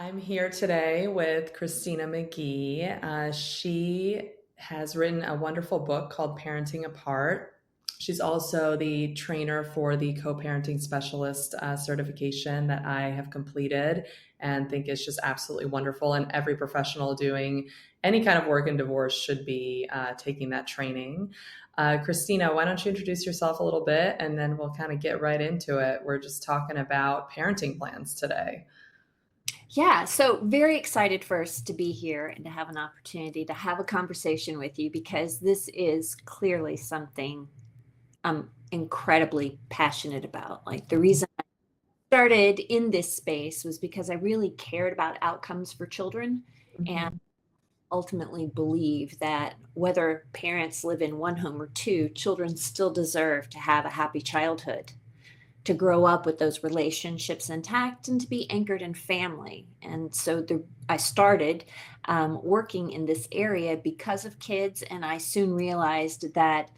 I'm here today with Christina McGhee. She has written a wonderful book called Parenting Apart. She's also the trainer for the co-parenting specialist certification that I have completed and think is just absolutely wonderful. And every professional doing any kind of work in divorce should be taking that training. Christina, why don't you introduce yourself a little bit and then we'll kind of get right into it. We're just talking about parenting plans today. Yeah, so very excited first to be here and to have an opportunity to have a conversation with you because this is clearly something I'm incredibly passionate about. Like the reason I started in this space was because I really cared about outcomes for children and Mhm. ultimately believe that whether parents live in one home or two, children still deserve to have a happy childhood, to grow up with those relationships intact and to be anchored in family. And so I started working in this area because of kids. And I soon realized that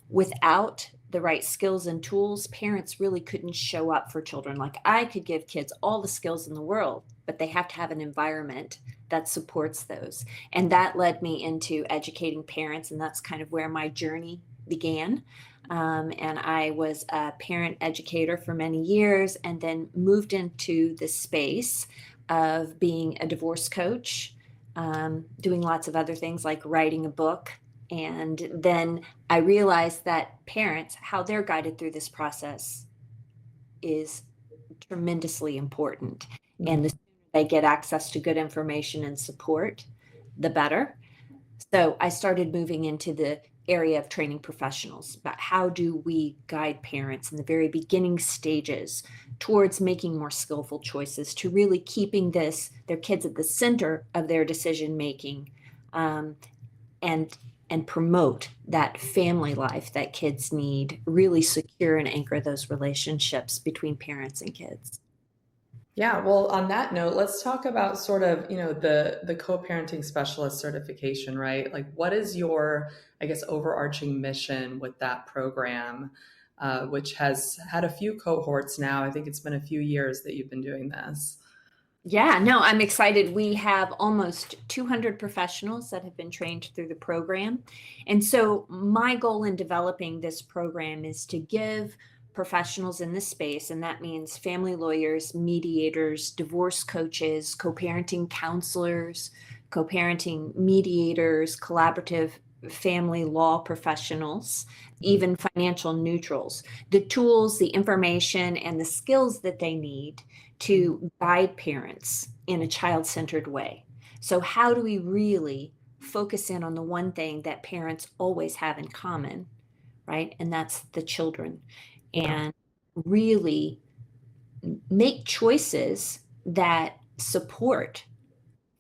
without the right skills and tools, parents really couldn't show up for children. Like I could give kids all the skills in the world, but they have to have an environment that supports those. And that led me into educating parents. And that's kind of where my journey began. And I was a parent educator for many years and then moved into the space of being a divorce coach, doing lots of other things like writing a book. And then I realized that parents, how they're guided through this process is tremendously important. And the Mhm. sooner they get access to good information and support, the better. So I started moving into the area of training professionals about how do we guide parents in the very beginning stages towards making more skillful choices, to really keeping their kids at the center of their decision making, um, and and promote that family life that kids need, really secure and anchor those relationships between parents and kids. Yeah, well, on that note, let's talk about sort of, the co-parenting specialist certification, right? Like what is your, I guess, overarching mission with that program, which has had a few cohorts now. I think it's been a few years that you've been doing this. Yeah, no, I'm excited. We have almost 200 professionals that have been trained through the program. And so, my goal in developing this program is to give professionals in this space, and that means family lawyers, mediators, divorce coaches, co parenting counselors, co parenting mediators, collaborative family law professionals, even financial neutrals, the tools, the information, and the skills that they need to guide parents in a child centered way. So, how do we really focus in on the one thing that parents always have in common, right? And that's the children, and really make choices that support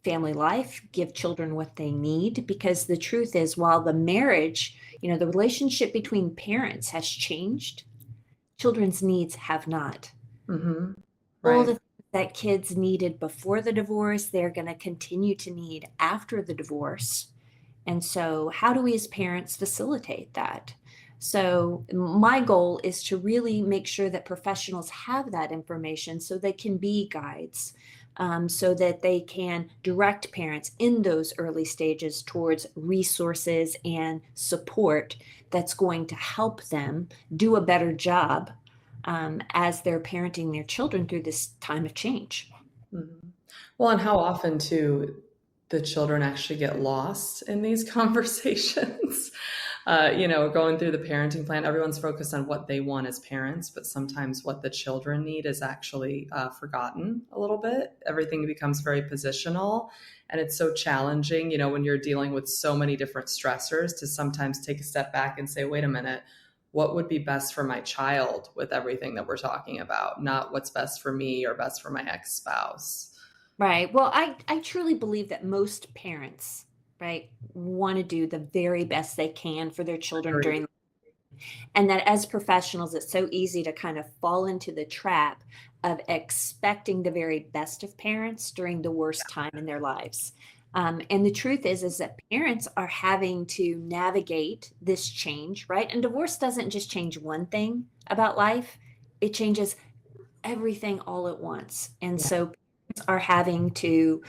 family life, give children what they need. Because the truth is, while the marriage, the relationship between parents has changed, children's needs have not. Hmm. All Right. the things that kids needed before the divorce, they're going to continue to need after the divorce. And so, how do we as parents facilitate that? So, my goal is to really make sure that professionals have that information so they can be guides, so that they can direct parents in those early stages towards resources and support that's going to help them do a better job as they're parenting their children through this time of change. Mhm. Well, and how often too the children actually get lost in these conversations. Going through the parenting plan, everyone's focused on what they want as parents, but sometimes what the children need is actually forgotten a little bit. Everything becomes very positional, and it's so challenging, when you're dealing with so many different stressors to sometimes take a step back and say, wait a minute, what would be best for my child with everything that we're talking about, not what's best for me or best for my ex-spouse. Right. Well, I truly believe that most parents, right, want to do the very best they can for their children Agreed. during, and that as professionals, it's so easy to kind of fall into the trap of expecting the very best of parents during the worst time in their lives. And the truth is that parents are having to navigate this change, right? And divorce doesn't just change one thing about life; it changes everything all at once. And Yeah. so are having to,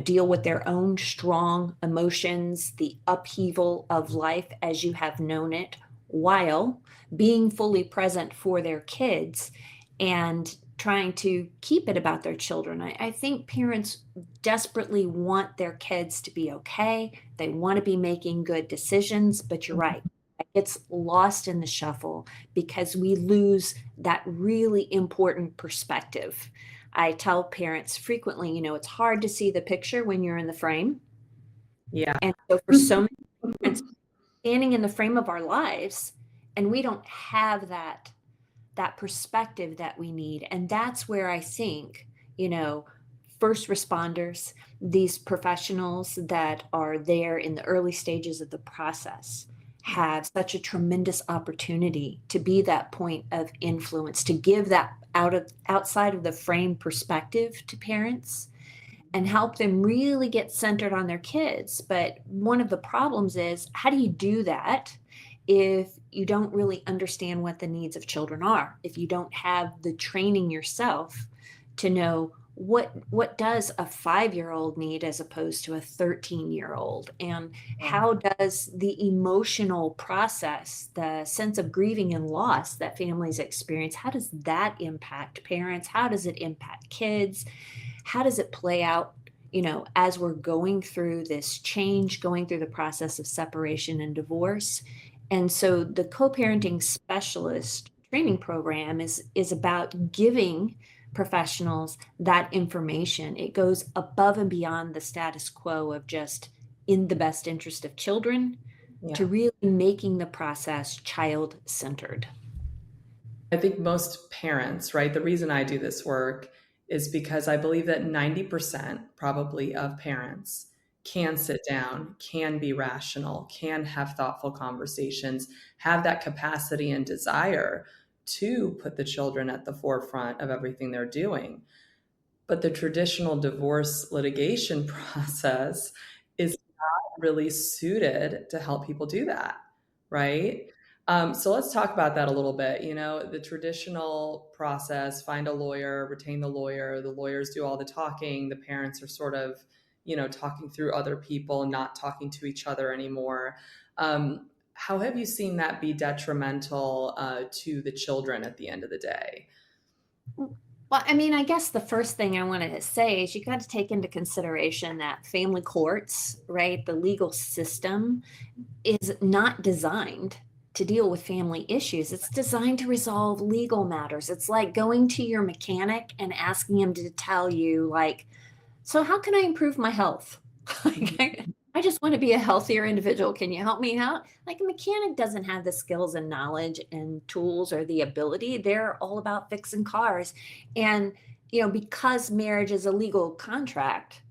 deal with their own strong emotions, the upheaval of life as you have known it, while being fully present for their kids and trying to keep it about their children. I think parents desperately want their kids to be okay. They want to be making good decisions, but you're right. It gets lost in the shuffle because we lose that really important perspective. I tell parents frequently, it's hard to see the picture when you're in the frame. Yeah. And so for so many parents standing in the frame of our lives, and we don't have that perspective that we need. And that's where I think, first responders, these professionals that are there in the early stages of the process have such a tremendous opportunity to be that point of influence, to give that outside of the frame perspective to parents and help them really get centered on their kids. But one of the problems is, how do you do that if you don't really understand what the needs of children are? If you don't have the training yourself to know what does a 5-year-old need as opposed to a 13-year-old, and how does the emotional process, the sense of grieving and loss that families experience, how does that impact parents? How does it impact kids? How does it play out, as we're going through this change, going through the process of separation and divorce? And so the co-parenting specialist training program is about giving professionals that information. It goes above and beyond the status quo of just in the best interest of children to really making the process child-centered. I think most parents, right? The reason I do this work is because I believe that 90% probably of parents can sit down, can be rational, can have thoughtful conversations, have that capacity and desire to put the children at the forefront of everything they're doing. But the traditional divorce litigation process is not really suited to help people do that, right? So let's talk about that a little bit. The traditional process, find a lawyer, retain the lawyers do all the talking, the parents are sort of, talking through other people, not talking to each other anymore. How have you seen that be detrimental to the children at the end of the day? Well, I guess the first thing I wanted to say is you got to take into consideration that family courts, right, the legal system is not designed to deal with family issues. It's designed to resolve legal matters. It's like going to your mechanic and asking him to tell you, like, so how can I improve my health? Like, I just want to be a healthier individual. Can you help me out? Like, a mechanic doesn't have the skills and knowledge and tools or the ability. They're all about fixing cars. And, because marriage is a legal contract,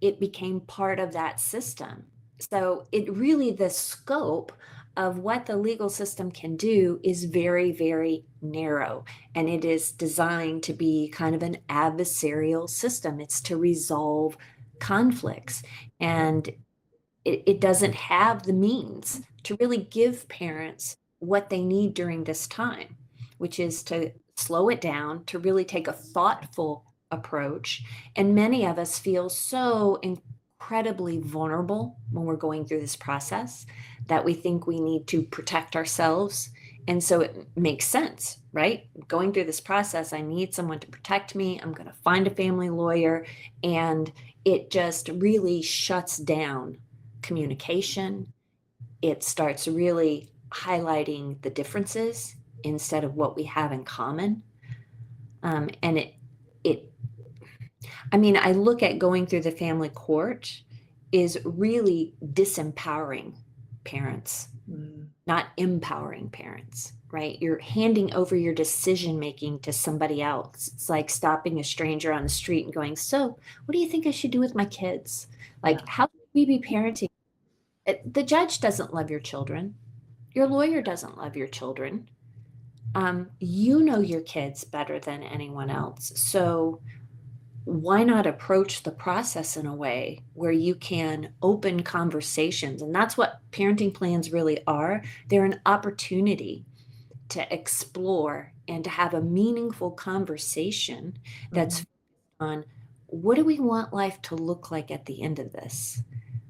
it became part of that system. So it really, the scope of what the legal system can do is very, very narrow. And it is designed to be kind of an adversarial system. It's to resolve conflicts. And it doesn't have the means to really give parents what they need during this time, which is to slow it down, to really take a thoughtful approach. And many of us feel so incredibly vulnerable when we're going through this process that we think we need to protect ourselves. And so it makes sense, right? Going through this process, I need someone to protect me. I'm going to find a family lawyer. And it just really shuts down communication. It starts really highlighting the differences instead of what we have in common. And I look at going through the family court is really disempowering parents, not empowering parents, right? You're handing over your decision making to somebody else. It's like stopping a stranger on the street and going, so what do you think I should do with my kids? Like, how should we be parenting? The judge doesn't love your children. Your lawyer doesn't love your children. You know your kids better than anyone else. So why not approach the process in a way where you can open conversations? And that's what parenting plans really are. They're an opportunity to explore and to have a meaningful conversation that's on what do we want life to look like at the end of this?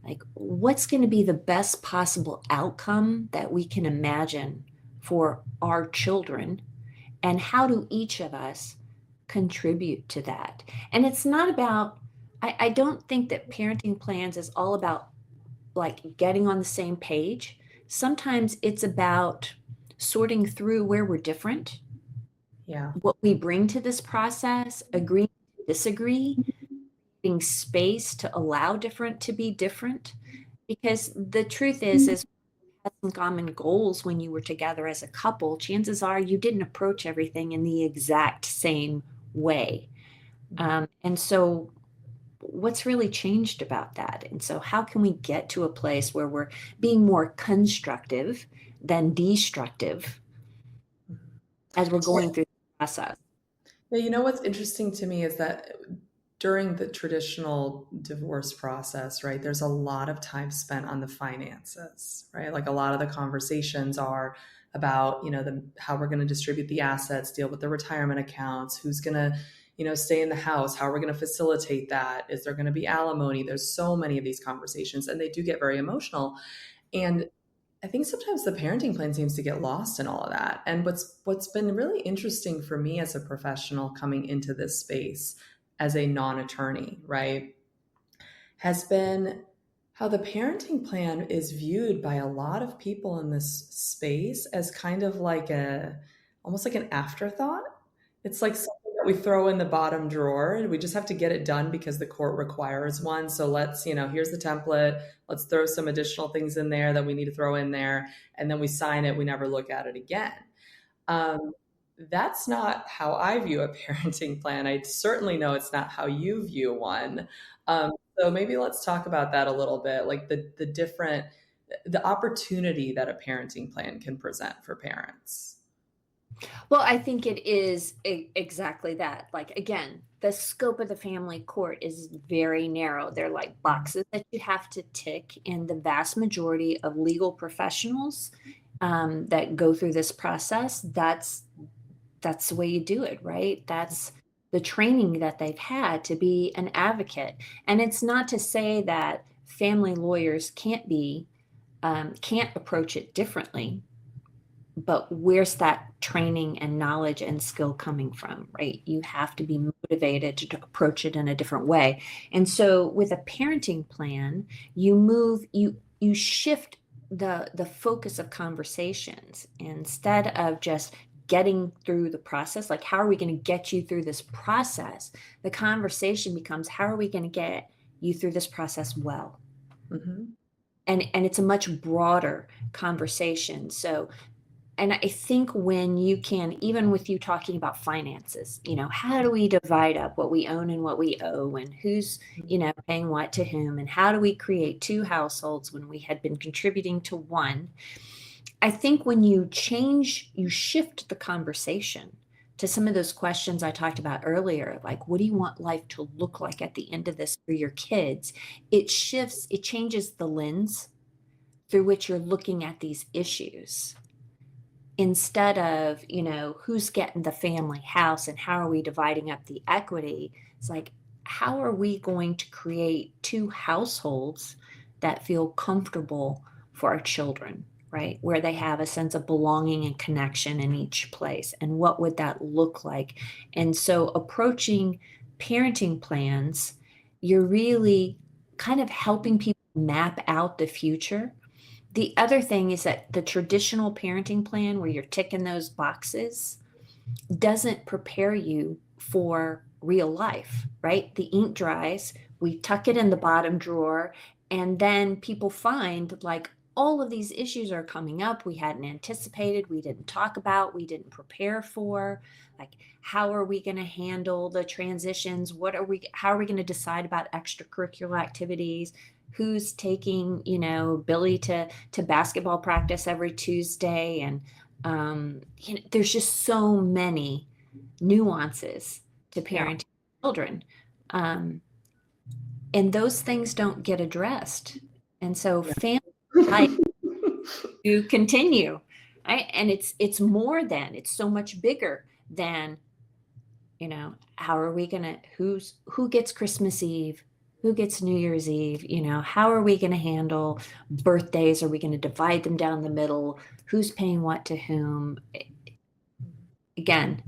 Like, what's going to be the best possible outcome that we can imagine for our children? And how do each of us contribute to that? And it's not about, I don't think that parenting plans is all about like getting on the same page. Sometimes it's about sorting through where we're different, Yeah. what we bring to this process, agreeing to disagree, giving space to allow different to be different. Because the truth is had some common goals when you were together as a couple, chances are you didn't approach everything in the exact same way. And so what's really changed about that? And so how can we get to a place where we're being more constructive than destructive as we're going through the process? Yeah, you know what's interesting to me is that during the traditional divorce process, right, there's a lot of time spent on the finances, right? Like a lot of the conversations are about, how we're going to distribute the assets, deal with the retirement accounts, who's going to, stay in the house, how are we going to facilitate that? Is there going to be alimony? There's so many of these conversations, and they do get very emotional. And I think sometimes the parenting plan seems to get lost in all of that. And what's been really interesting for me as a professional coming into this space as a non-attorney, right, has been how the parenting plan is viewed by a lot of people in this space as kind of like almost like an afterthought. It's like something that we throw in the bottom drawer and we just have to get it done because the court requires one. So let's, here's the template. Let's throw some additional things in there that we need to throw in there. And then we sign it. We never look at it again. That's not how I view a parenting plan. I certainly know it's not how you view one. So maybe let's talk about that a little bit, like the opportunity that a parenting plan can present for parents. Well, I think it is exactly that. Like, again, the scope of the family court is very narrow. They're like boxes that you have to tick, and the vast majority of legal professionals that go through this process, that's the way you do it, right? That's the training that they've had to be an advocate. And it's not to say that family lawyers can't approach it differently, but where's that training and knowledge and skill coming from, right? You have to be motivated to approach it in a different way. And so with a parenting plan, you shift the focus of conversations. Instead of just getting through the process, like how are we going to get you through this process, the conversation becomes how are we going to get you through this process well. Mm-hmm. And it's a much broader conversation. So, and I think when you can, even with you talking about finances, how do we divide up what we own and what we owe, and who's, paying what to whom, and how do we create two households when we had been contributing to one? I think when you shift the conversation to some of those questions I talked about earlier, like what do you want life to look like at the end of this for your kids? It changes the lens through which you're looking at these issues. Instead of, who's getting the family house and how are we dividing up the equity, it's like, how are we going to create two households that feel comfortable for our children, right? Where they have a sense of belonging and connection in each place. And what would that look like? And so approaching parenting plans, you're really kind of helping people map out the future. The other thing is that the traditional parenting plan where you're ticking those boxes doesn't prepare you for real life, right? The ink dries, we tuck it in the bottom drawer, and then people find like all of these issues are coming up we hadn't anticipated, we didn't talk about, we didn't prepare for. Like, how are we going to handle the transitions? How are we going to decide about extracurricular activities? Who's taking, Billy to basketball practice every Tuesday? And there's just so many nuances to parenting children. And those things don't get addressed. And so family life to continue. Right? And it's so much bigger than How are we gonna, who gets Christmas Eve? Who gets New Year's Eve? How are we gonna handle birthdays? Are we gonna divide them down the middle? Who's paying what to whom? Again,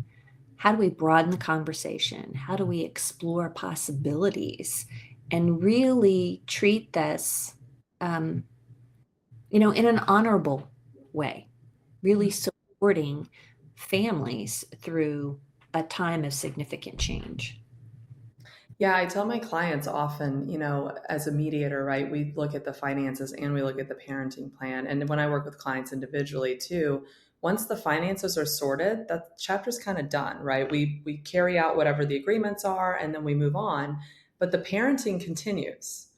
how do we broaden the conversation? How do we explore possibilities and really treat this, in an honorable way, really supporting families through a time of significant change? Yeah, I tell my clients often, as a mediator, right, we look at the finances and we look at the parenting plan. And when I work with clients individually too, once the finances are sorted, that chapter's kind of done, right? We carry out whatever the agreements are and then we move on, but the parenting continues.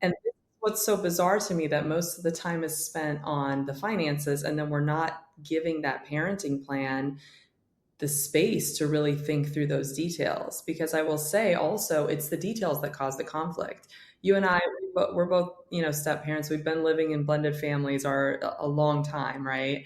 And this is what's so bizarre to me, that most of the time is spent on the finances and then we're not giving that parenting plan the space to really think through those details. Because I will say also, it's the details that cause the conflict. You and I, we're both, step parents. We've been living in blended families a long time, right?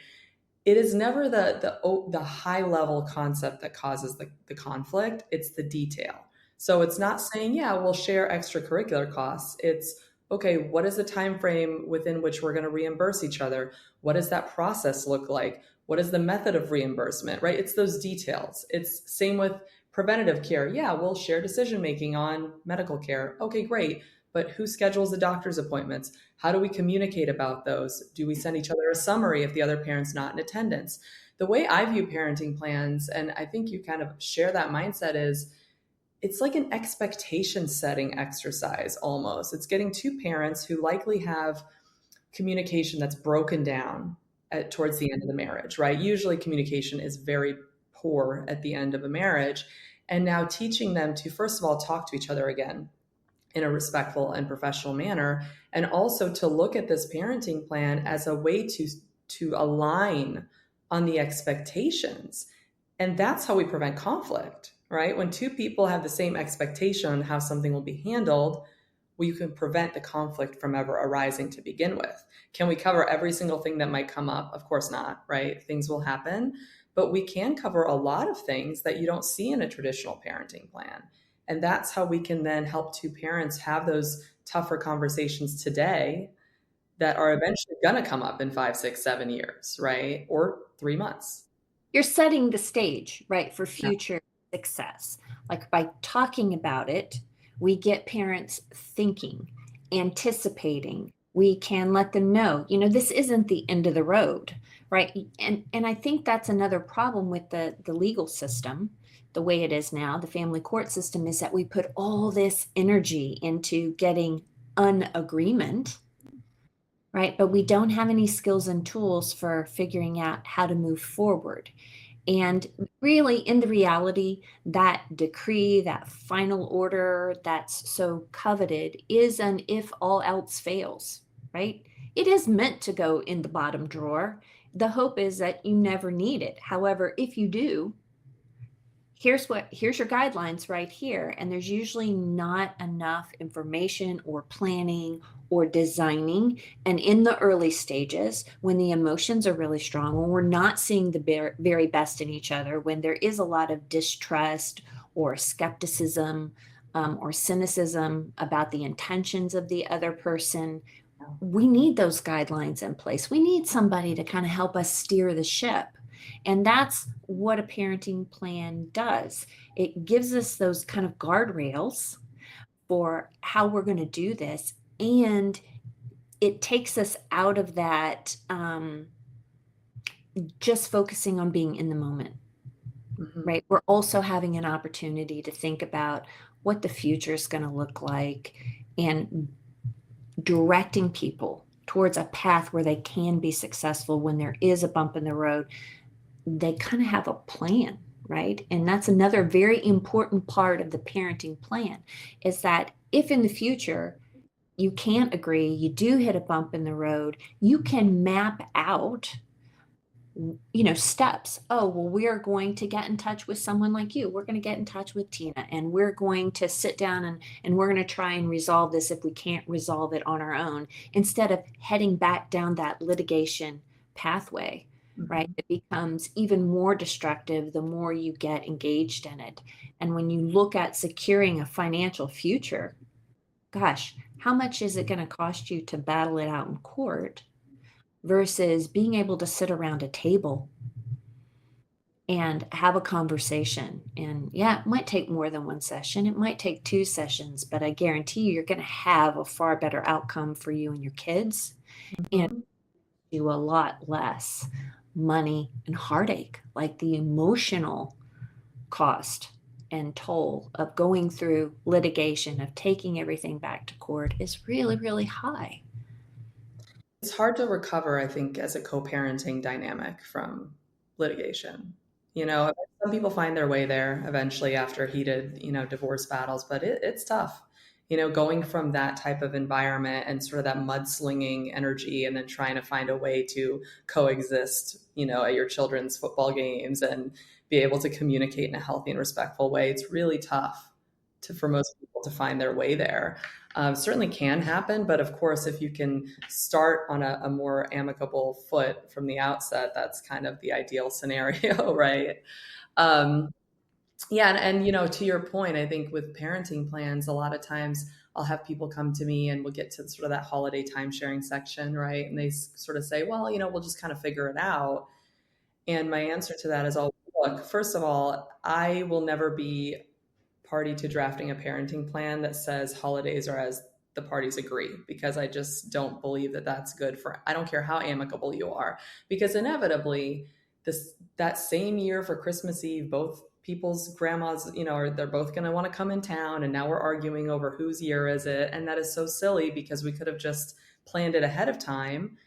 It is never the high level concept that causes the conflict. It's the detail. So it's not saying, yeah, we'll share extracurricular costs. It's, okay, what is the time frame within which we're going to reimburse each other? What does that process look like? What is the method of reimbursement, right? It's those details. It's same with preventative care. Yeah, we'll share decision making on medical care. Okay, great. But who schedules the doctor's appointments? How do we communicate about those? Do we send each other a summary if the other parent's not in attendance? The way I view parenting plans, and I think you kind of share that mindset, is it's like an expectation setting exercise almost. It's getting two parents who likely have communication that's broken down towards the end of the marriage, right? Usually communication is very poor at the end of a marriage. And now teaching them to, first of all, talk to each other again in a respectful and professional manner, and also to look at this parenting plan as a way to align on the expectations. And that's how we prevent conflict, right? When two people have the same expectation on how something will be handled, well, you can prevent the conflict from ever arising to begin with. Can we cover every single thing that might come up? Of course not, right? Things will happen, but we can cover a lot of things that you don't see in a traditional parenting plan. And that's how we can then help two parents have those tougher conversations today that are eventually going to come up in 5, 6, 7 years, right? Or 3 months. You're setting the stage, right, for Yeah. future success. Like by talking about it, we get parents thinking, anticipating. We can let them know, this isn't the end of the road, right? And I think that's another problem with the legal system, the way it is now, the family court system, is that we put all this energy into getting an agreement, right? But we don't have any skills and tools for figuring out how to move forward. And really, in the reality, that decree, that final order that's so coveted is an if all else fails, right? It is meant to go in the bottom drawer. The hope is that you never need it. However, if you do, here's your guidelines right here. And there's usually not enough information or planning or designing. And in the early stages, when the emotions are really strong, when we're not seeing the very best in each other, when there is a lot of distrust or skepticism, or cynicism about the intentions of the other person, we need those guidelines in place. We need somebody to kind of help us steer the ship. And that's what a parenting plan does. It gives us those kind of guardrails for how we're going to do this. And it takes us out of that just focusing on being in the moment, right? We're also having an opportunity to think about what the future is going to look like and directing people towards a path where they can be successful when there is a bump in the road. They kind of have a plan, right? And that's another very important part of the parenting plan, is that if in the future you can't agree, you do hit a bump in the road, you can map out, steps. Oh, well, we are going to get in touch with someone like you. We're going to get in touch with Tina, and we're going to sit down and we're going to try and resolve this if we can't resolve it on our own, instead of heading back down that litigation pathway. right? Mhm. It becomes even more destructive the more you get engaged in it. And when you look at securing a financial future, gosh, how much is it going to cost you to battle it out in court versus being able to sit around a table and have a conversation? And yeah, it might take more than one session, it might take two sessions, but I guarantee you're going to have a far better outcome for you and your kids, and Mhm. you a lot less money and heartache. Like the emotional cost and toll of going through litigation, of taking everything back to court is really, really high. It's hard to recover, I think, as a co-parenting dynamic from litigation. You know, some people find their way there eventually after heated, divorce battles, but it's tough. Going from that type of environment and sort of that mudslinging energy and then trying to find a way to coexist, at your children's football games and be able to communicate in a healthy and respectful way. It's really tough for most people to find their way there. Certainly can happen, but of course, if you can start on a more amicable foot from the outset, that's kind of the ideal scenario, right? Um, yeah, and to your point, I think with parenting plans, a lot of times I'll have people come to me and we'll get to sort of that holiday time sharing section, right? And they sort of say, well, we'll just kind of figure it out. And my answer to that is, oh, look, first of all, I will never be party to drafting a parenting plan that says holidays are as the parties agree, because I just don't believe that that's good for, I don't care how amicable you are, because inevitably that same year for Christmas Eve, both people's grandmas, they're both going to want to come in town, and now we're arguing over whose year is it, and that is so silly because we could have just planned it ahead of time.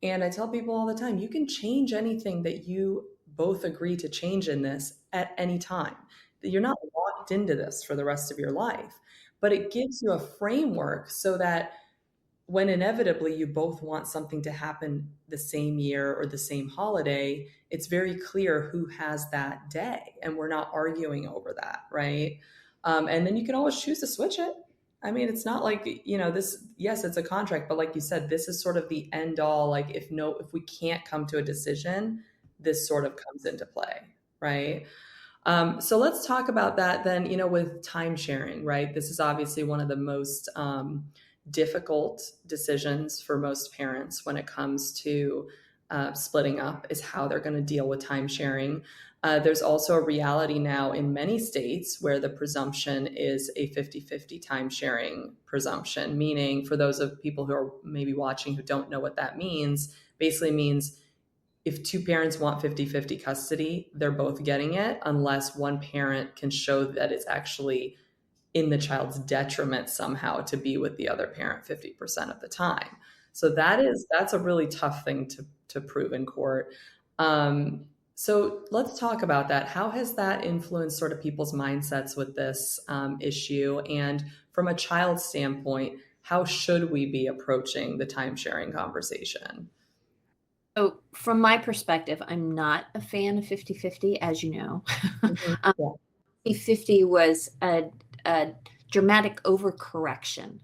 And I tell people all the time, you can change anything that you both agree to change in this at any time. You're not locked into this for the rest of your life, but it gives you a framework so that when inevitably you both want something to happen the same year or the same holiday, it's very clear who has that day, and we're not arguing over that, right? And then you can always choose to switch it. I mean, it's not like, this, yes, it's a contract, but like you said, this is sort of the end all. Like, if we can't come to a decision, this sort of comes into play, right? So let's talk about that then, with time sharing, right? This is obviously one of the most difficult decisions for most parents when it comes to splitting up, is how they're going to deal with time sharing. There's also a reality now in many states where the presumption is a 50-50 time sharing presumption, meaning, for those of people who are maybe watching who don't know what that means, basically means if two parents want 50-50 custody, they're both getting it unless one parent can show that it's actually in the child's detriment somehow to be with the other parent 50% of the time. So that's a really tough thing to prove in court. So let's talk about that. How has that influenced sort of people's mindsets with this issue? And from a child's standpoint, how should we be approaching the time sharing conversation? So, from my perspective, I'm not a fan of 50-50, as you know. Mhm. um, Yeah. 50 was a dramatic overcorrection,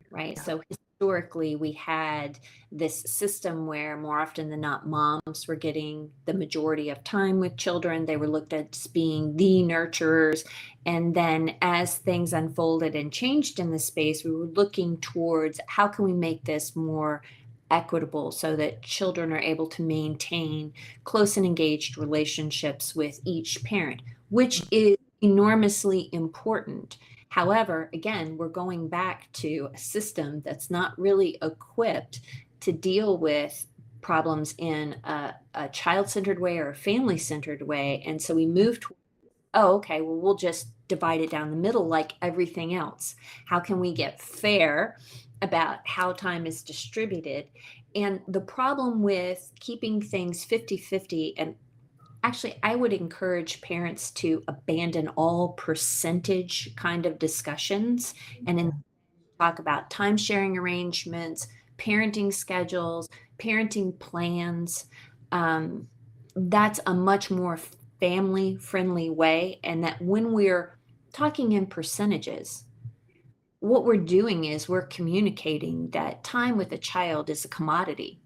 right? Yeah. So historically, we had this system where more often than not, moms were getting the majority of time with children. They were looked at as being the nurturers. And then as things unfolded and changed in the space, we were looking towards how can we make this more equitable so that children are able to maintain close and engaged relationships with each parent, which is enormously important. However, again, we're going back to a system that's not really equipped to deal with problems in a child-centered way or a family-centered way. And so we move to, oh, okay, well, we'll just divide it down the middle like everything else. How can we get fair about how time is distributed? And the problem with keeping things 50-50, and actually, I would encourage parents to abandon all percentage kind of discussions and then talk about time sharing arrangements, parenting schedules, parenting plans. Um, that's a much more family friendly way. And that when we're talking in percentages, what we're doing is we're communicating that time with a child is a commodity.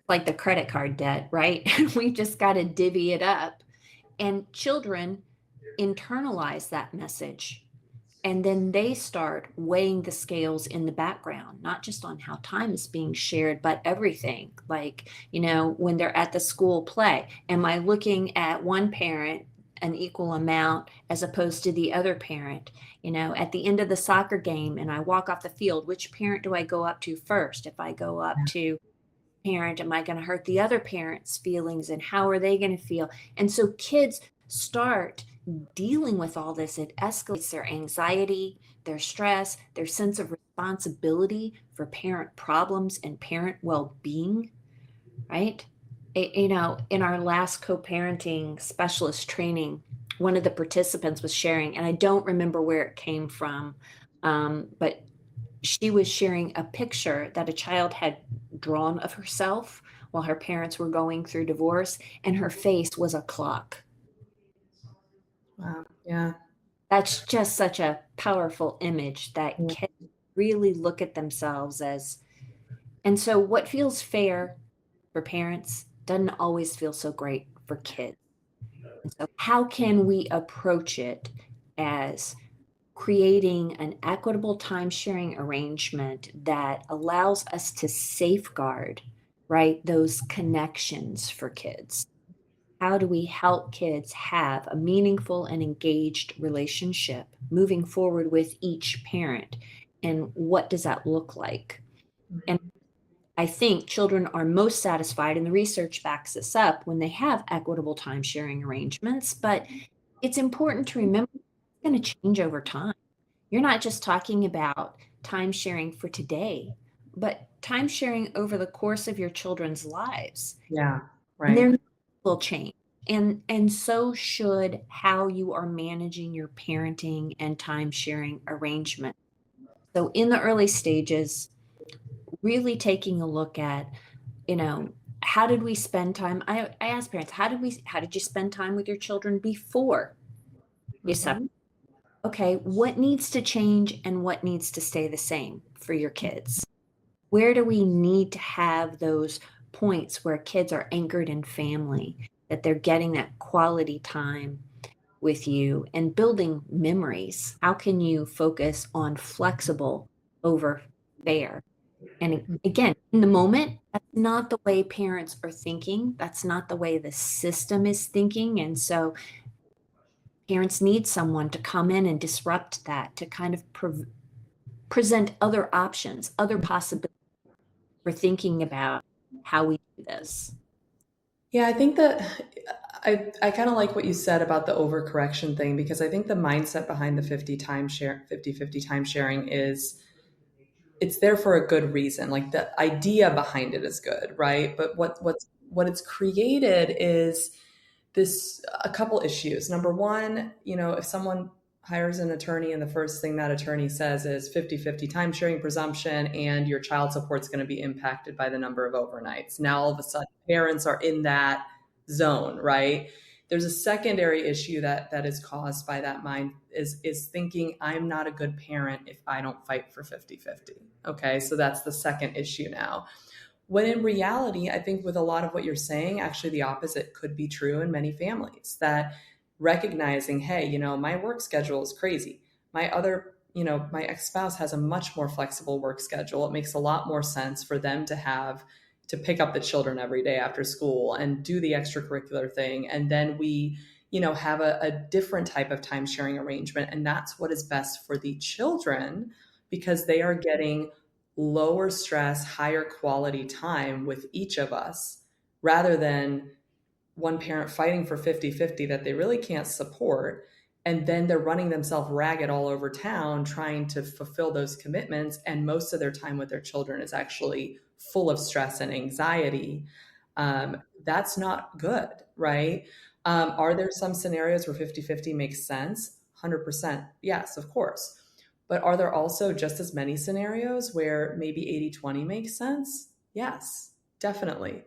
like the credit card debt, right? We just got to divvy it up. And children internalize that message. And then they start weighing the scales in the background, not just on how time is being shared, but everything. Like, when they're at the school play, am I looking at one parent an equal amount as opposed to the other parent? At the end of the soccer game and I walk off the field, which parent do I go up to first? If I go up to parent, am I going to hurt the other parent's feelings, and how are they going to feel? And so kids start dealing with all this. It escalates their anxiety, their stress, their sense of responsibility for parent problems and parent well-being, right? In our last co-parenting specialist training, one of the participants was sharing, and I don't remember where it came from, but she was sharing a picture that a child had drawn of herself while her parents were going through divorce, and her face was a clock. Wow. Yeah. That's just such a powerful image that kids really look at themselves as. And so what feels fair for parents doesn't always feel so great for kids. And so how can we approach it as creating an equitable time sharing arrangement that allows us to safeguard, right, those connections for kids? How do we help kids have a meaningful and engaged relationship moving forward with each parent? And what does that look like? And I think children are most satisfied, and the research backs this up, when they have equitable time sharing arrangements. But it's important to remember it's going to change over time. You're not just talking about time sharing for today, but time sharing over the course of your children's lives. Yeah. And their Right. needs will change. And so should how you are managing your parenting and time sharing arrangement. So in the early stages, really taking a look at, how did we spend time? I ask parents, how did you spend time with your children before you separated? Mhm. Okay, what needs to change and what needs to stay the same for your kids? Where do we need to have those points where kids are anchored in family, that they're getting that quality time with you and building memories? How can you focus on flexible over fair? And again, in the moment, that's not the way parents are thinking. That's not the way the system is thinking. And so parents need someone to come in and disrupt that, to kind of present other options, other possibilities for thinking about how we do this. Yeah, I think that I kind of like what you said about the overcorrection thing, because I think the mindset behind the 50 time sharing is it's there for a good reason. Like the idea behind it is good, right? But what it's created is this a couple issues. Number one, if someone hires an attorney and the first thing that attorney says is 50-50 time sharing presumption and your child support's going to be impacted by the number of overnights. Now all of a sudden parents are in that zone, right? There's a secondary issue that is caused by that mind is thinking I'm not a good parent if I don't fight for 50-50. Okay, so that's the second issue now. When in reality, I think with a lot of what you're saying, actually the opposite could be true in many families, that recognizing, hey, my work schedule is crazy. My ex-spouse has a much more flexible work schedule. It makes a lot more sense for them to pick up the children every day after school and do the extracurricular thing. And then we, have a different type of time sharing arrangement. And that's what is best for the children, because they are getting lower stress, higher quality time with each of us, rather than one parent fighting for 50-50 that they really can't support. And then they're running themselves ragged all over town trying to fulfill those commitments. And most of their time with their children is actually full of stress and anxiety. That's not good, right? Are there some scenarios where 50-50 makes sense? 100%. Yes, of course. But are there also just as many scenarios where maybe 80-20 makes sense? Yes, definitely.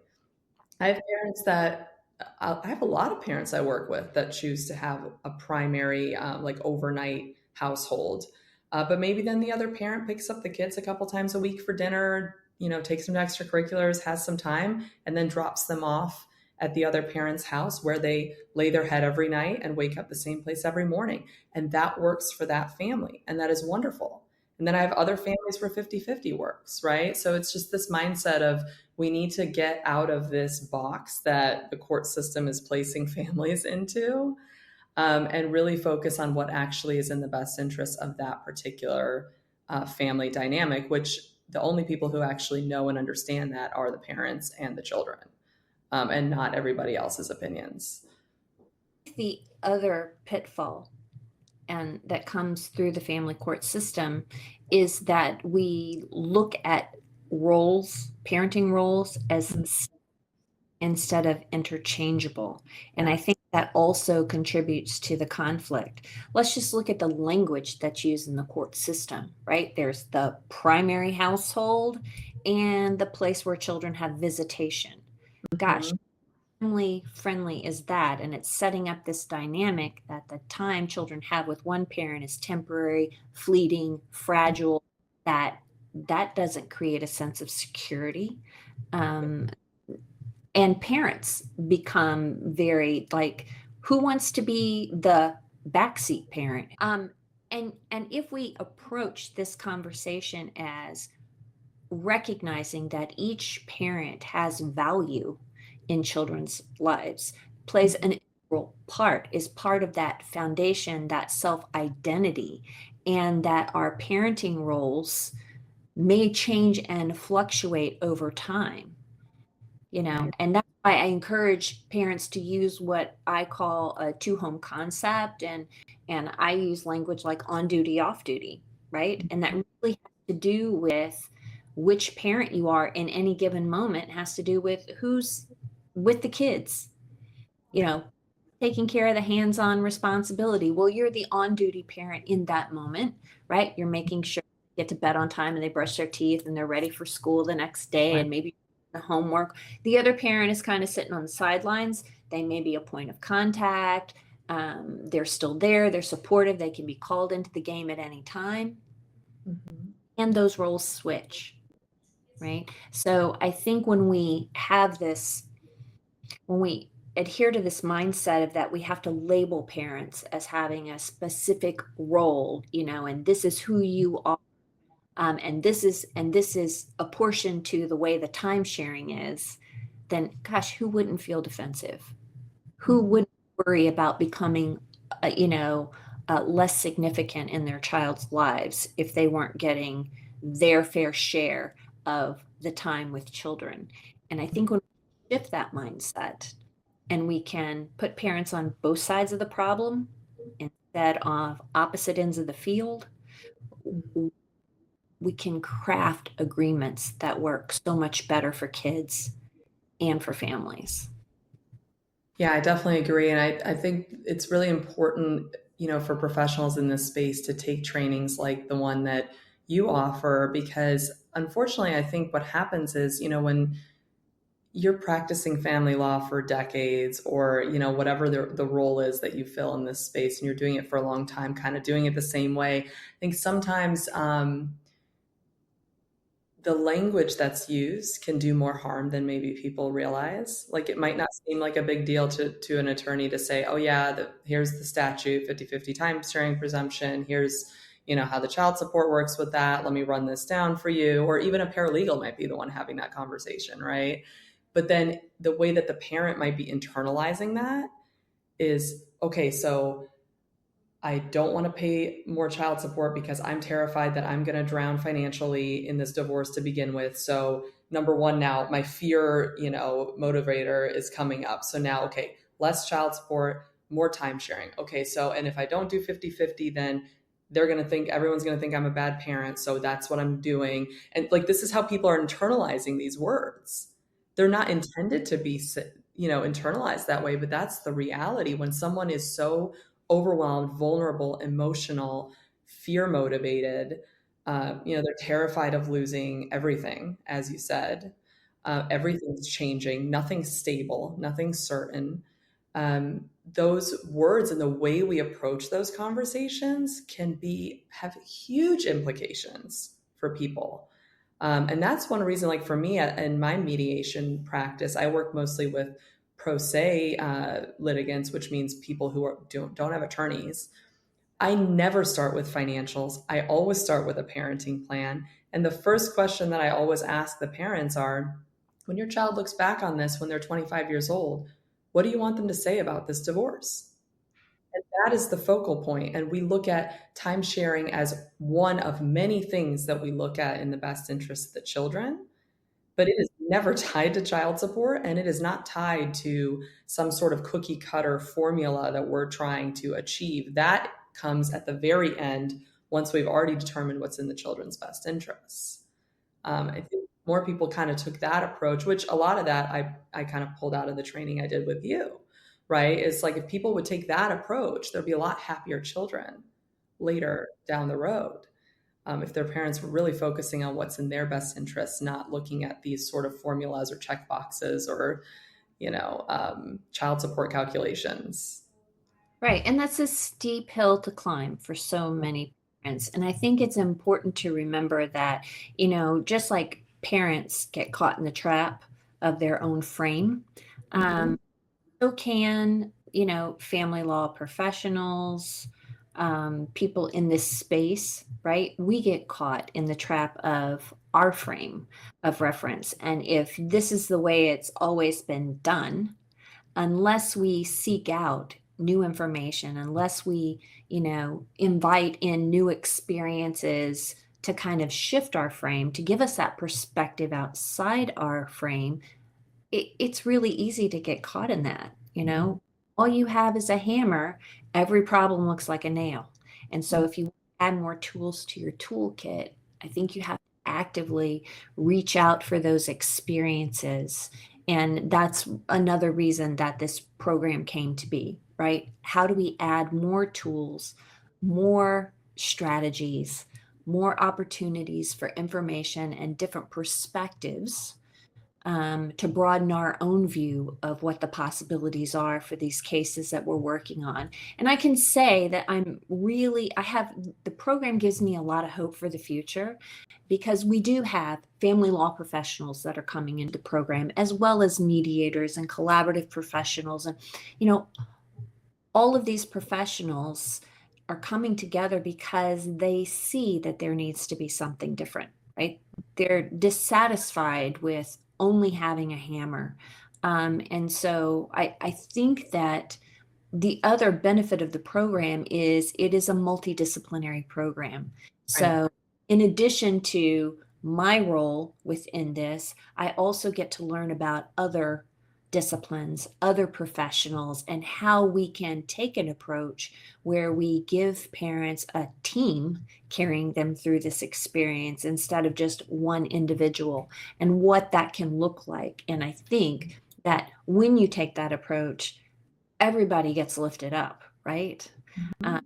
I have parents that I have a lot of parents I work with that choose to have a primary, like overnight household. But maybe then the other parent picks up the kids a couple times a week for dinner, takes them to extracurriculars, has some time, and then drops them off at the other parent's house where they lay their head every night and wake up the same place every morning. And that works for that family. And that is wonderful. And then I have other families where 50-50 works, right? So it's just this mindset of we need to get out of this box that the court system is placing families into, and really focus on what actually is in the best interest of that particular family dynamic, which the only people who actually know and understand that are the parents and the children, and not everybody else's opinions. The other pitfall and that comes through the family court system is that we look at roles, parenting roles, as instead of interchangeable. And I think that also contributes to the conflict. Let's just look at the language that's used in the court system, right? There's the primary household and the place where children have visitation. Gosh, family friendly is that? And it's setting up this dynamic that the time children have with one parent is temporary, fleeting, fragile, that doesn't create a sense of security. And parents become very like, who wants to be the backseat parent? And if we approach this conversation as recognizing that each parent has value in children's lives, plays an integral part, is part of that foundation, that self-identity, and that our parenting roles may change and fluctuate over time. And that's why I encourage parents to use what I call a two-home concept, and I use language like on duty, off duty, right? And that really has to do with which parent you are in any given moment. It has to do with who's with the kids, taking care of the hands-on responsibility. Well, you're the on-duty parent in that moment, right? You're making sure they get to bed on time and they brush their teeth and they're ready for school the next day, right. And maybe the homework. The other parent is kind of sitting on the sidelines. They may be a point of contact. They're still there. They're supportive. They can be called into the game at any time. Mm-hmm. And those roles switch, right? So I think when we have this, when we adhere to this mindset of that we have to label parents as having a specific role, and this is who you are, and this is apportioned to the way the time sharing is, then gosh, who wouldn't feel defensive? Who wouldn't worry about becoming, less significant in their child's lives if they weren't getting their fair share of the time with children? And I think when we shift that mindset and we can put parents on both sides of the problem instead of opposite ends of the field, we can craft agreements that work so much better for kids and for families. Yeah, I definitely agree. And I think it's really important, for professionals in this space to take trainings like the one that you offer, because unfortunately, I think what happens is, when you're practicing family law for decades, or, whatever the role is that you fill in this space, and you're doing it for a long time, kind of doing it the same way, I think sometimes the language that's used can do more harm than maybe people realize. Like, it might not seem like a big deal to an attorney to say, oh yeah, here's the statute, 50-50 time sharing presumption. Here's, how the child support works with that. Let me run this down for you. Or even a paralegal might be the one having that conversation, right? But then the way that the parent might be internalizing that is, okay, so I don't want to pay more child support because I'm terrified that I'm going to drown financially in this divorce to begin with. So number one, now my fear, motivator is coming up. So now, okay, less child support, more time sharing. Okay. So, and if I don't do 50-50, then everyone's going to think I'm a bad parent. So that's what I'm doing. And like, this is how people are internalizing these words. They're not intended to be, internalized that way, but that's the reality when someone is so overwhelmed, vulnerable, emotional, fear motivated. They're terrified of losing everything, as you said. Everything's changing, nothing's stable, nothing's certain. Those words and the way we approach those conversations can have huge implications for people. And that's one reason, like for me in my mediation practice, I work mostly with pro se litigants, which means people who don't have attorneys. I never start with financials. I always start with a parenting plan. And the first question that I always ask the parents are, when your child looks back on this when they're 25 years old, what do you want them to say about this divorce? And that is the focal point. And we look at time sharing as one of many things that we look at in the best interest of the children, but it is never tied to child support, and it is not tied to some sort of cookie cutter formula that we're trying to achieve. That comes at the very end once we've already determined what's in the children's best interests. I think more people kind of took that approach, which a lot of that I kind of pulled out of the training I did with you, right? It's like if people would take that approach, there'd be a lot happier children later down the road. If their parents were really focusing on what's in their best interests, not looking at these sort of formulas or check boxes or, child support calculations. Right. And that's a steep hill to climb for so many parents. And I think it's important to remember that, just like parents get caught in the trap of their own frame, Mhm. so can, family law professionals, people in this space, right? We get caught in the trap of our frame of reference. And if this is the way it's always been done, unless we seek out new information, unless we, invite in new experiences to kind of shift our frame, to give us that perspective outside our frame, it's really easy to get caught in that. Mhm. All you have is a hammer, every problem looks like a nail. And so if you add more tools to your toolkit, I think you have to actively reach out for those experiences. And that's another reason that this program came to be, right? How do we add more tools, more strategies, more opportunities for information and different perspectives, to broaden our own view of what the possibilities are for these cases that we're working on. And I can say that the program gives me a lot of hope for the future, because we do have family law professionals that are coming into the program, as well as mediators and collaborative professionals. And, you know, all of these professionals are coming together because they see that there needs to be something different, right? They're dissatisfied with only having a hammer. And so I think that the other benefit of the program is it is a multidisciplinary program. Right. So, in addition to my role within this, I also get to learn about other disciplines, other professionals, and how we can take an approach where we give parents a team carrying them through this experience instead of just one individual, and what that can look like. And I think that when you take that approach, everybody gets lifted up, right? Uh, Mhm.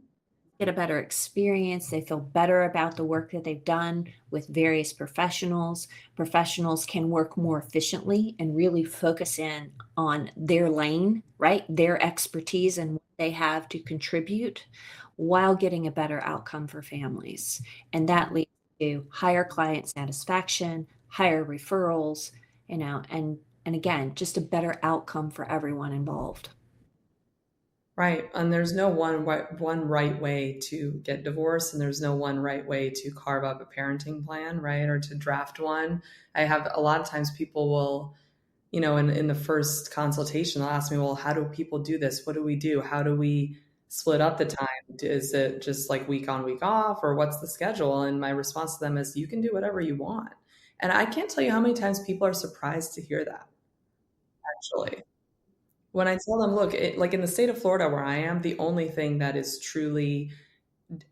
get a better experience. They feel better about the work that they've done with various professionals. Professionals can work more efficiently and really focus in on their lane, right? Their expertise and what they have to contribute, while getting a better outcome for families. And that leads to higher client satisfaction, higher referrals, and again, just a better outcome for everyone involved. Right. And there's no one right way to get divorced, and there's no one right way to carve up a parenting plan, right? Or to draft one. I have a lot of times people will, in the first consultation, they'll ask me, well, how do people do this? What do we do? How do we split up the time? Is it just like week on, week off, or what's the schedule? And my response to them is, you can do whatever you want. And I can't tell you how many times people are surprised to hear that, actually. When I tell them, look, like in the state of Florida where I am, the only thing that is truly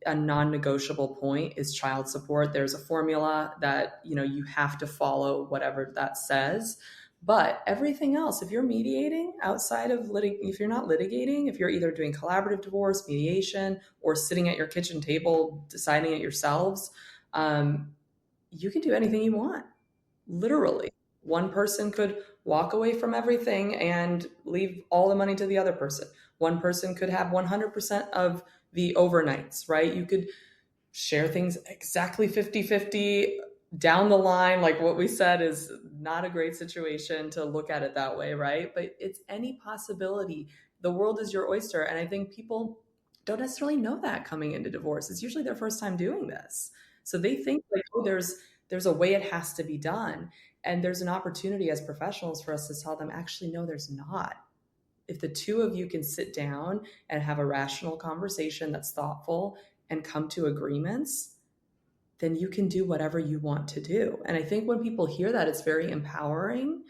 a non-negotiable point is child support. There's a formula that, you have to follow whatever that says. But everything else, if you're mediating outside of if you're not litigating, if you're either doing collaborative divorce, mediation, or sitting at your kitchen table deciding it yourselves, um, you can do anything you want. Literally. One person could walk away from everything and leave all the money to the other person. One person could have 100% of the overnights, right? You could share things exactly 50-50. down the line, like what we said, is not a great situation to look at it that way, right? But it's any possibility. The world is your oyster. And I think people don't necessarily know that coming into divorce. It's usually their first time doing this. So they think like, oh, there's a way it has to be done. And there's an opportunity as professionals for us to tell them, actually, no, there's not. If the two of you can sit down and have a rational conversation that's thoughtful and come to agreements, then you can do whatever you want to do. And I think when people hear that, it's very empowering,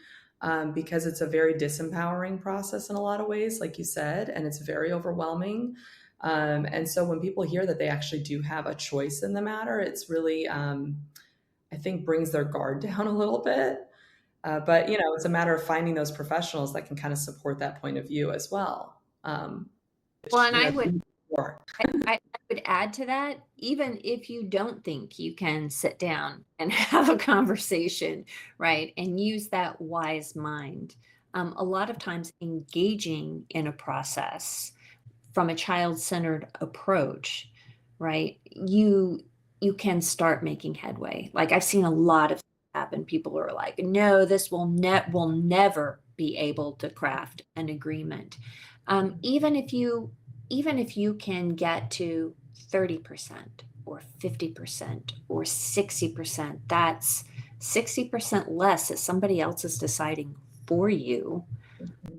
because it's a very disempowering process in a lot of ways, like you said, and it's very overwhelming. And so when people hear that they actually do have a choice in the matter, it's really, I think, brings their guard down a little bit. But, it's a matter of finding those professionals that can kind of support that point of view as well. Well, and I would add to that, even if you don't think you can sit down and have a conversation, right, and use that wise mind, a lot of times engaging in a process from a child-centered approach, right, you can start making headway. Like I've seen a lot of happen. People are like, no, this will never be able to craft an agreement. Even if you can get to 30% or 50% or 60%, that's 60% less that somebody else is deciding for you.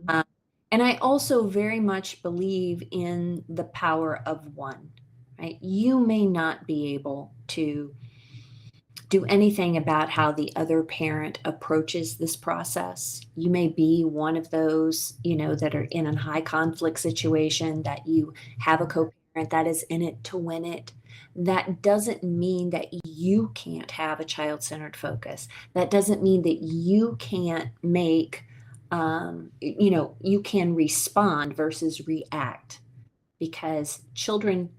And I also very much believe in the power of one, right? You may not be able to do anything about how the other parent approaches this process. You may be one of those, that are in a high conflict situation, that you have a co-parent that is in it to win it. That doesn't mean that you can't have a child-centered focus. That doesn't mean that you can't make, you can respond versus react, because children,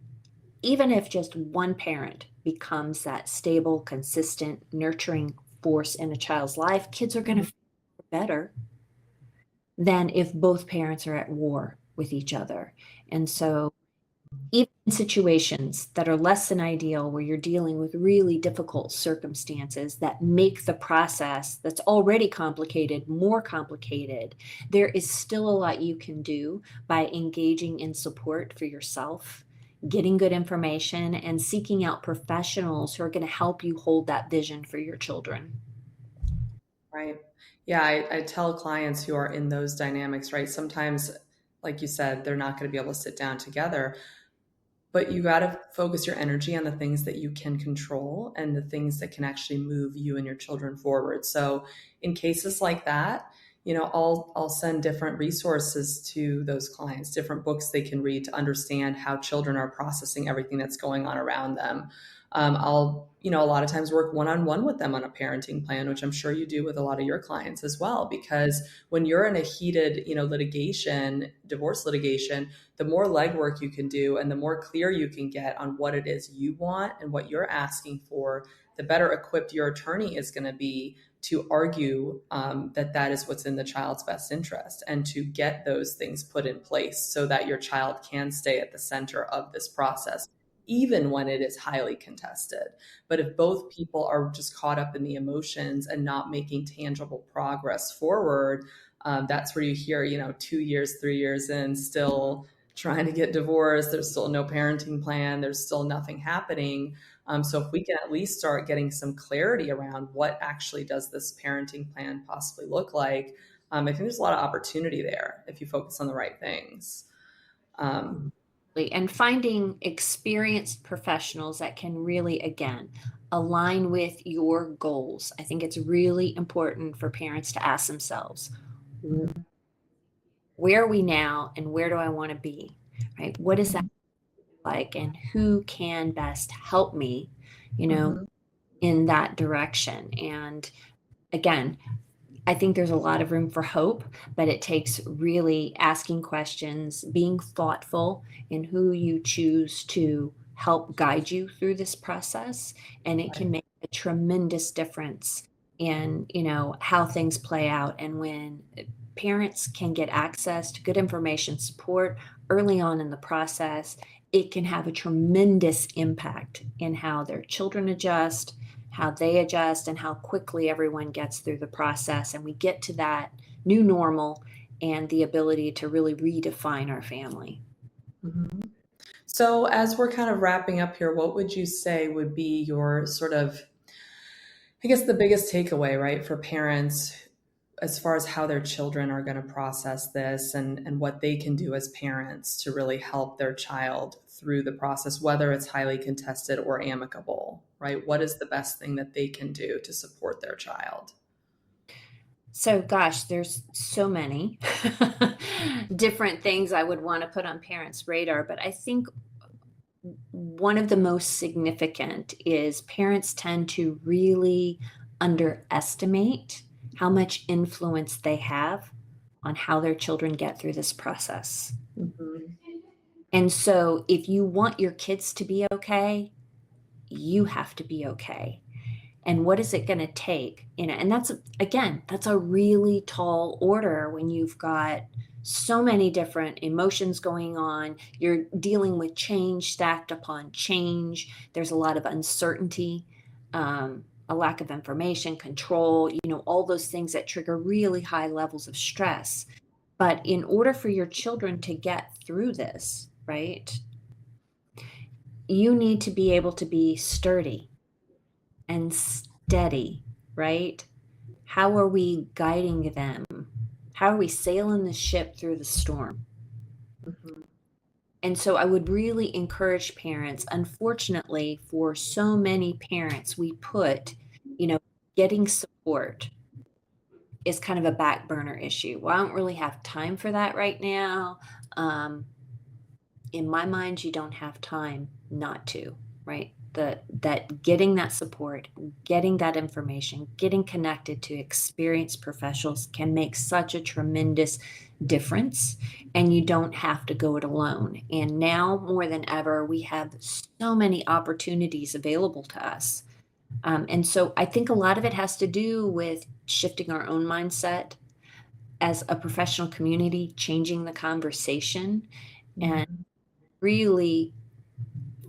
even if just one parent becomes that stable, consistent, nurturing force in a child's life, kids are going to feel better than if both parents are at war with each other. And so even in situations that are less than ideal, where you're dealing with really difficult circumstances that make the process that's already complicated more complicated, there is still a lot you can do by engaging in support for yourself, getting good information, and seeking out professionals who are going to help you hold that vision for your children. Right. Yeah, I tell clients who are in those dynamics, right? Sometimes, like you said, they're not going to be able to sit down together, but you got to focus your energy on the things that you can control and the things that can actually move you and your children forward. So in cases like that, I'll send different resources to those clients, different books they can read to understand how children are processing everything that's going on around them. I'll, a lot of times work one-on-one with them on a parenting plan, which I'm sure you do with a lot of your clients as well, because when you're in a heated, litigation, divorce litigation, the more legwork you can do and the more clear you can get on what it is you want and what you're asking for, the better equipped your attorney is going to be to argue that is what's in the child's best interest, and to get those things put in place so that your child can stay at the center of this process, even when it is highly contested. But if both people are just caught up in the emotions and not making tangible progress forward, that's where you hear, 2 years, 3 years in, still trying to get divorced. There's still no parenting plan. There's still nothing happening. So if we can at least start getting some clarity around what actually does this parenting plan possibly look like, I think there's a lot of opportunity there if you focus on the right things. And finding experienced professionals that can really, again, align with your goals. I think it's really important for parents to ask themselves, where are we now and where do I want to be? Right? What is that like, and who can best help me, in that direction? And again, I think there's a lot of room for hope, but it takes really asking questions, being thoughtful in who you choose to help guide you through this process. And it can make a tremendous difference in, how things play out. And when parents can get access to good information support early on in the process, it can have a tremendous impact in how their children adjust, how they adjust, and how quickly everyone gets through the process. And we get to that new normal and the ability to really redefine our family. Mhm. So, as we're kind of wrapping up here, what would you say would be your sort of, I guess, the biggest takeaway, right, for parents as far as how their children are going to process this and what they can do as parents to really help their child through the process, whether it's highly contested or amicable, right? What is the best thing that they can do to support their child? So, gosh, there's so many different things I would want to put on parents' radar, but I think one of the most significant is parents tend to really underestimate how much influence they have on how their children get through this process. Mhm. And so, if you want your kids to be okay, you have to be okay. And what is it going to take? And that's, again, that's a really tall order when you've got so many different emotions going on. You're dealing with change stacked upon change. There's a lot of uncertainty, a lack of information, control, all those things that trigger really high levels of stress. But in order for your children to get through this, right, you need to be able to be sturdy and steady, right? How are we guiding them? How are we sailing the ship through the storm? Mhm. And so I would really encourage parents. Unfortunately, for so many parents, we put, getting support is kind of a back burner issue. Well, I don't really have time for that right now. Um, in my mind, you don't have time not to, right? That getting that support, getting that information, getting connected to experienced professionals can make such a tremendous difference, and you don't have to go it alone. And now more than ever, we have so many opportunities available to us. And so I think a lot of it has to do with shifting our own mindset as a professional community, changing the conversation, and Mhm. really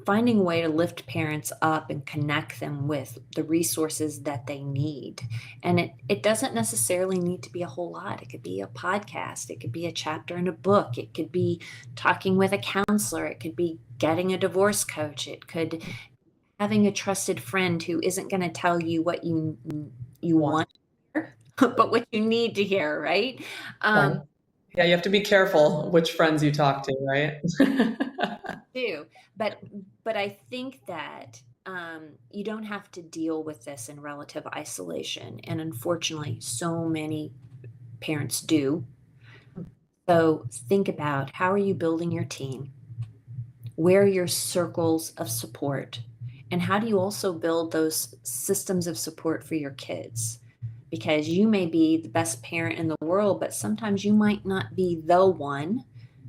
finding a way to lift parents up and connect them with the resources that they need. And it doesn't necessarily need to be a whole lot. It could be a podcast, it could be a chapter in a book, it could be talking with a counselor, it could be getting a divorce coach, it could having a trusted friend who isn't going to tell you what you Want. want to hear, but what you need to hear, right? Right. Yeah, you have to be careful which friends you talk to, right? Do. But but I think that you don't have to deal with this in relative isolation, and unfortunately, so many parents do. So think about, how are you building your team? Where are your circles of support? And how do you also build those systems of support for your kids? Because you may be the best parent in the world, but sometimes you might not be the one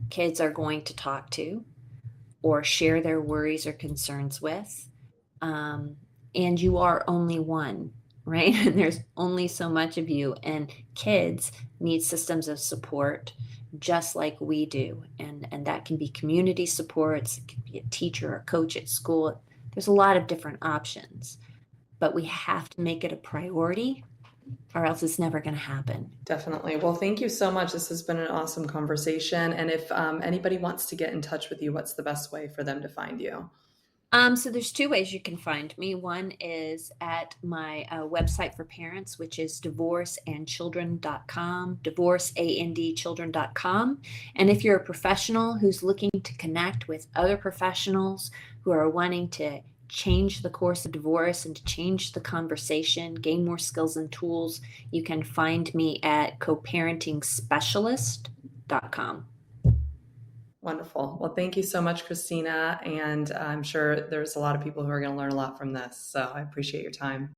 kids are going to talk to or share their worries or concerns with. Um, and you are only one, right? And there's only so much of you. And kids need systems of support just like we do. And that can be community supports, it can be a teacher or coach at school. There's a lot of different options, but we have to make it a priority or else it's never going to happen. Definitely. Well, thank you so much. This has been an awesome conversation. And if anybody wants to get in touch with you, what's the best way for them to find you? So there's two ways you can find me. One is at my website for parents, which is divorceandchildren.com, divorceandchildren.com. And if you're a professional who's looking to connect with other professionals who are wanting to change the course of divorce and to change the conversation, gain more skills and tools, you can find me at coparentingspecialist.com. Wonderful. Well, thank you so much, Christina. And I'm sure there's a lot of people who are going to learn a lot from this. So I appreciate your time.